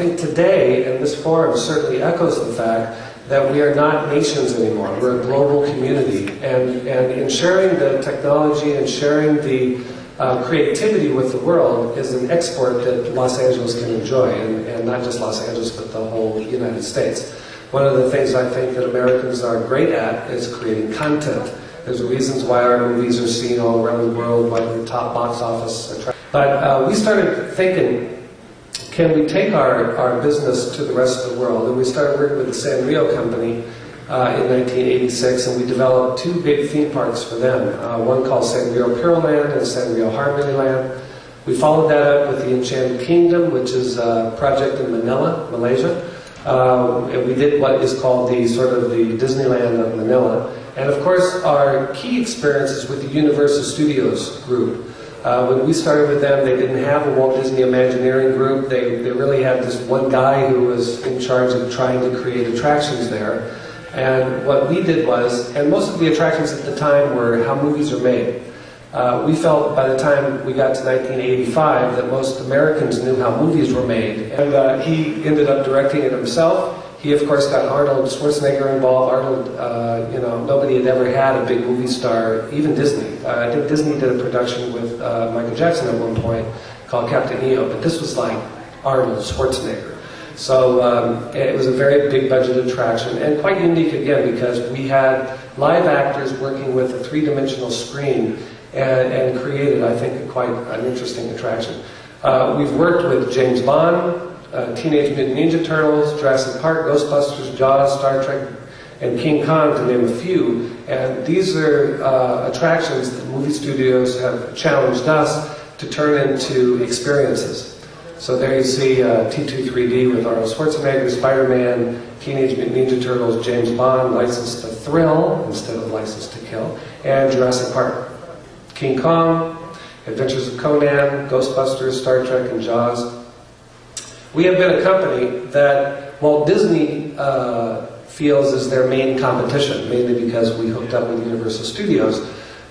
think today, and this forum certainly echoes the fact that we are not nations anymore. We're a global community, and in sharing the technology and sharing the creativity with the world is an export that Los Angeles can enjoy, and not just Los Angeles, but the whole United States. One of the things I think that Americans are great at is creating content. There's reasons why our movies are seen all around the world, why they're top box office. But we started thinking, can we take our business to the rest of the world? And we started working with the Sanrio company in 1986, and we developed two big theme parks for them. One called Sanrio Pearland and Sanrio Harmonyland. We followed that up with the Enchanted Kingdom, which is a project in Manila, Malaysia. And we did what is called the Disneyland of Manila. And of course, our key experience is with the Universal Studios group. When we started with them, they didn't have a Walt Disney Imagineering group. They really had this one guy who was in charge of trying to create attractions there. And what we did was, and most of the attractions at the time were how movies are made. We felt by the time we got to 1985 that most Americans knew how movies were made. And he ended up directing it himself. He, of course, got Arnold Schwarzenegger involved. Arnold, nobody had ever had a big movie star, even Disney. I think Disney did a production with Michael Jackson at one point called Captain EO, but this was like Arnold Schwarzenegger. So it was a very big budget attraction, and quite unique again because we had live actors working with a three-dimensional screen and created, I think, quite an interesting attraction. We've worked with James Bond, Teenage Mutant Ninja Turtles, Jurassic Park, Ghostbusters, Jaws, Star Trek, and King Kong, to name a few. And these are attractions that movie studios have challenged us to turn into experiences. So there you see T2-3D with Arnold Schwarzenegger, Spider-Man, Teenage Mutant Ninja Turtles, James Bond, License to Thrill instead of License to Kill, and Jurassic Park. King Kong, Adventures of Conan, Ghostbusters, Star Trek, and Jaws. We have been a company that Walt Disney feels is their main competition, mainly because we hooked up with Universal Studios.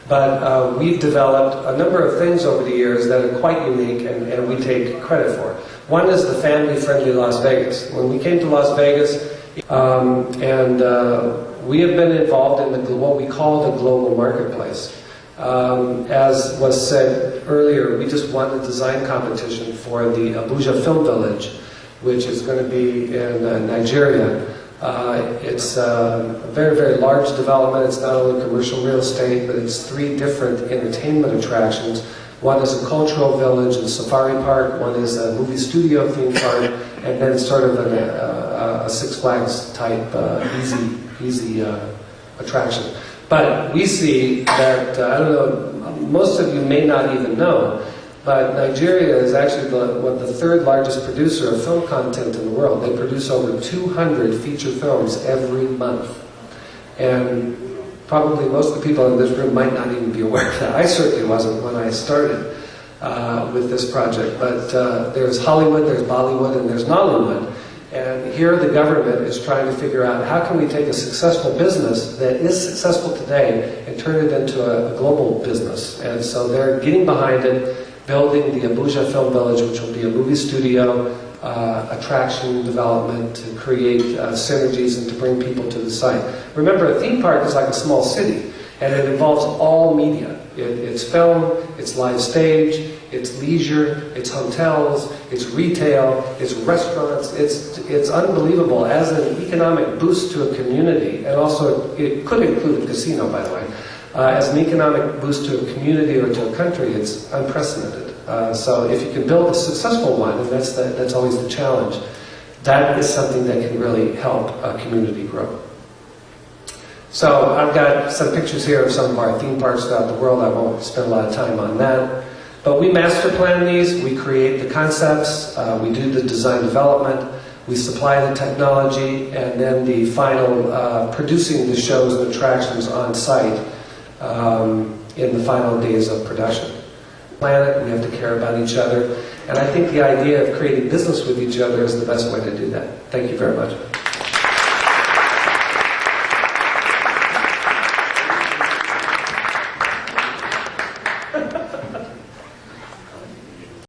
But we've developed a number of things over the years that are quite unique and we take credit for. One is the family-friendly Las Vegas. When we came to Las Vegas, we have been involved in what we call the global marketplace. As was said earlier, we just won a design competition for the Abuja Film Village, which is going to be in Nigeria. It's a very, very large development. It's not only commercial real estate, but it's 3 different entertainment attractions. One is a cultural village and safari park, one is a movie studio theme park, and then sort of a Six Flags type easy attraction. But we see that, I don't know, most of you may not even know, but Nigeria is actually the 3rd largest producer of film content in the world. They produce over 200 feature films every month. And probably most of the people in this room might not even be aware of that. I certainly wasn't when I started with this project. But there's Hollywood, there's Bollywood, and there's Nollywood. And here the government is trying to figure out how can we take a successful business that is successful today and turn it into a global business. And so they're getting behind it, building the Abuja Film Village, which will be a movie studio, attraction development to create synergies and to bring people to the site. Remember, a theme park is like a small city, and it involves all media. It's film, it's live stage, it's leisure, it's hotels, it's retail, it's restaurants. It's unbelievable as an economic boost to a community, and also it could include a casino, by the way. As an economic boost to a community or to a country, it's unprecedented. So if you can build a successful one, and that's always the challenge, that is something that can really help a community grow. So I've got some pictures here of some of our theme parks throughout the world. I won't spend a lot of time on that. But we master plan these, we create the concepts, we do the design development, we supply the technology, and then the final producing the shows and attractions on site in the final days of production. Planet, we have to care about each other, and I think the idea of creating business with each other is the best way to do that. Thank you very much.